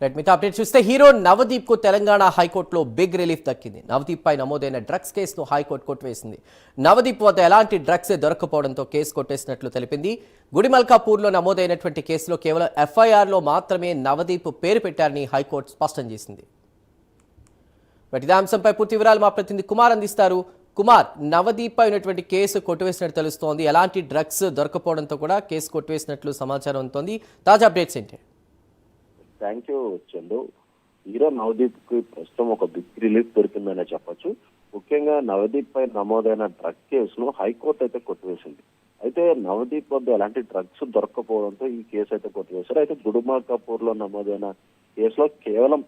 Right మిగతా update చూస్తే hero Navdeep కు తెలంగాణ హైకోర్టులో బిగ్ రిలీఫ్ దక్కింది. నవదీప్ పై నమోదైన డ్రగ్స్ కేసును హైకోర్టు కొట్టివేసింది. నవదీప్ వద్ద ఎలాంటి డ్రగ్స్ దొరకపోవడంతో కేసు కొట్టేసినట్లు తెలిపింది. గుడిమల్కాపూర్లో నమోదైనటువంటి కేసులో కేవలం ఎఫ్ఐఆర్లో మాత్రమే నవదీప్ పేరు పెట్టారని హైకోర్టు స్పష్టం చేసింది. ఇదే అంశంపై పూర్తి వివరాలు మా ప్రతినిధి కుమార్ అందిస్తారు. కుమార్, నవదీప్ పై ఉన్నటువంటి కేసు కొట్టివేసినట్టు తెలుస్తోంది. ఎలాంటి డ్రగ్స్ దొరకపోవడంతో కూడా కేసు కొట్టివేసినట్లు సమాచారం ఉంటుంది. తాజా అప్డేట్స్ ఏంటి? Thank you Chandu. Hero Navdeep కి ప్రస్తుతం ఒక బిగ్ రిలీఫ్ దొరికిందనే చెప్పొచ్చు. ముఖ్యంగా నవదీప్ పై నమోదైన డ్రగ్ కేసును హైకోర్టు అయితే కొట్టివేసింది. అయితే నవదీప్ వద్ద ఎలాంటి డ్రగ్స్ దొరకపోవడంతో ఈ కేసు అయితే కొట్టివేశారు. అయితే గుడిమల్కాపూర్ లో నమోదైన కేసులో కేవలం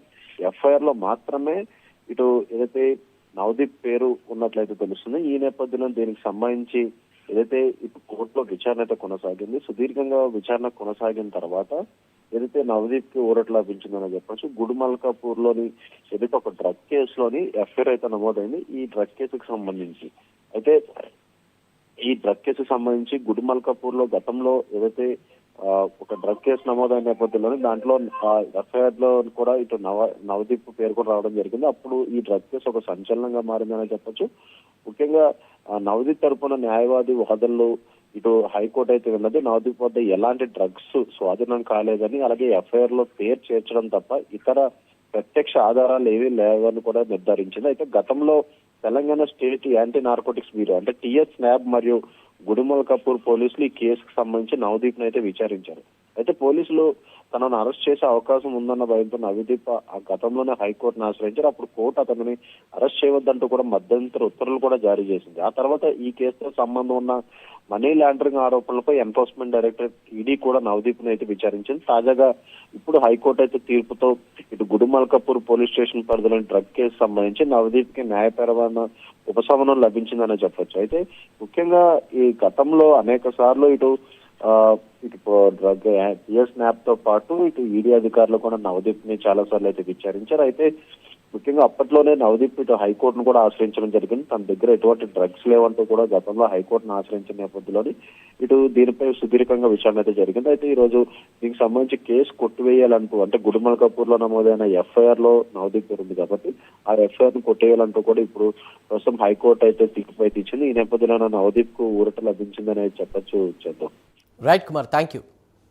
ఎఫ్ఐఆర్ లో మాత్రమే ఇటు ఏదైతే నవదీప్ పేరు ఉన్నట్లయితే తెలుస్తుంది. ఈ నేపథ్యంలో దీనికి సంబంధించి ఏదైతే ఇటు కోర్టులో విచారణ అయితే కొనసాగింది. సుదీర్ఘంగా విచారణ కొనసాగిన తర్వాత ఏదైతే నవదీప్ కి ఊరట లభించిందని చెప్పొచ్చు. గుడిమల్కాపూర్ లోని ఏదైతే ఒక డ్రగ్ కేసులోని ఎఫ్ఐఆర్ అయితే నమోదైంది. ఈ డ్రగ్ కేసుకు సంబంధించి అయితే ఈ డ్రగ్ కేసుకు సంబంధించి గుడిమల్కాపూర్ లో గతంలో ఏదైతే ఒక డ్రగ్ కేసు నమోదైన నేపథ్యంలోని దాంట్లో ఎఫ్ఐఆర్ లో కూడా ఇటు నవదీప్ పేరు కూడా రావడం జరిగింది. అప్పుడు ఈ డ్రగ్ కేసు ఒక సంచలనంగా మారిందని చెప్పొచ్చు. ముఖ్యంగా నవదీప్ తరపున న్యాయవాది వాదనలు ఇటు హైకోర్టు అయితే ఉన్నది. నవదీప్ వద్ద ఎలాంటి డ్రగ్స్ స్వాధీనం కాలేదని, అలాగే ఎఫ్ఐఆర్ లో పేరు చేర్చడం తప్ప ఇతర ప్రత్యక్ష ఆధారాలు ఏవీ లేవని కూడా నిర్ధారించింది. అయితే గతంలో Telangana state anti narcotics bureau అంటే టిఎస్ న్యాబ్ మరియు గుడిమల్కాపూర్ పోలీసులు ఈ కేసుకు సంబంధించి నవదీప్ ను అయితే విచారించారు. అయితే పోలీసులు తనను అరెస్ట్ చేసే అవకాశం ఉందన్న భయంతో నవదీప్ ఆ గతంలోనే హైకోర్టును ఆశ్రయించారు. అప్పుడు కోర్టు అతనిని అరెస్ట్ చేయవద్దంటూ కూడా మధ్యంతర ఉత్తర్వులు కూడా జారీ చేసింది. ఆ తర్వాత ఈ కేసుతో సంబంధం ఉన్న మనీ లాండరింగ్ ఆరోపణలపై ఎన్ఫోర్స్మెంట్ డైరెక్టరేట్ ఈడీ కూడా నవదీప్ ను అయితే విచారించింది. తాజాగా ఇప్పుడు హైకోర్టు అయితే తీర్పుతో ఇటు గుడిమల్కాపూర్ పోలీస్ స్టేషన్ పరిధిలోని డ్రగ్ కేసు సంబంధించి నవదీప్ కి న్యాయపరమైన ఉపశమనం లభించిందని చెప్పొచ్చు. అయితే ముఖ్యంగా ఈ గతంలో అనేక సార్లు ఇటు డ్రగ్ టిఎస్ న్యాబ్ తో పాటు ఇటు ఈడీ అధికారులు కూడా నవదీప్ ని చాలా సార్లు అయితే విచారించారు. అయితే ముఖ్యంగా అప్పట్లోనే నవదీప్ ఇటు హైకోర్టును కూడా ఆశ్రయించడం జరిగింది. తన దగ్గర ఎటువంటి డ్రగ్స్ లేవంటూ కూడా గతంలో హైకోర్టును ఆశ్రయించిన నేపథ్యంలోని ఇటు దీనిపై సుదీర్ఘంగా విచారణ అయితే జరిగింది. అయితే ఈ రోజు దీనికి సంబంధించి కేసు కొట్టివేయాలంటూ అంటే గుడిమల్కాపూర్ లో నమోదైన ఎఫ్ఐఆర్ లో నవదీప్ పేరు ఉంది కాబట్టి ఆ ఎఫ్ఐఆర్ ను కొట్టేయాలంటూ కూడా ఇప్పుడు ప్రస్తుతం హైకోర్టు అయితే తీర్పు అయితే ఇచ్చింది. ఈ నేపథ్యంలో నవదీప్ కు ఊరట లభించిందని చెప్పొచ్చు. చేద్దాం. Right Kumar, thank you.